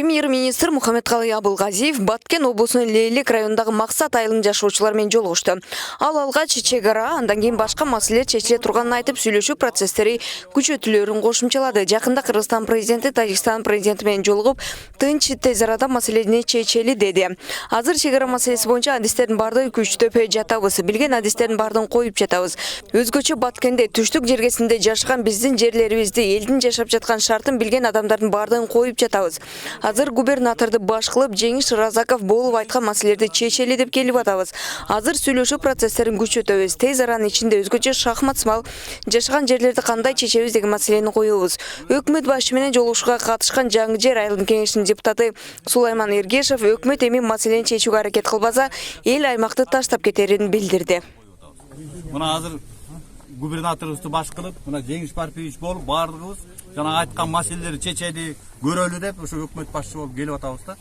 Премьер-министр Мухаммедкалый Абылгазиев Баткен облусунун Лейлик районундагы Максат айылынын жашоочулары менен жолугушту. Ал алгач чек-ара, андан кийин башка маселелер чечиле турганын айтып, сүйлөшүү процесстери күчөтүлөрүн кошумчалады. Жакында Кыргызстан президенти Тажикстан президенти менен жолугуп, тынч тез арада маселени чечели деди. Азыр чек-ара маселеси боюнча адистердин баардыгы күчтөп жатабыз. Билген адистердин баардыгын коюп жатабыз. Өзгөчө Баткенде түштүк жергесинде жашаган биздин жерлерибизди, элдин жашап жаткан шартын билген адамдардын баардыгын коюп жатабыз. Азыр губернаторду баш кылып, Жеңиш Разаков болуп айткан маселелерди чечели деп келип атабыз. Азыр сүйлөшүү процесстерин күчөтөбүз. Тез аранын ичинде өзгөчө шахмат сымал жашаган жерлерди кандай чечебиз деген маселени коебуз. Өкмөт башы менен жолугушууга катышкан Жаңы Жер айылдын кеңешинин депутаты Сулайман Эргешев өкмөт эми маселени чечүүгө аракет кылбаса, эл аймакты таштап кетерин билдирди. Мына азыр губернаторубузду баш кылып, мына Жеңиш Парпиевич болуп, баардыгыбыз жана айткан маселелерди чечели, көрөлү деп ошо өкмөт башчы болуп келип атабыз да.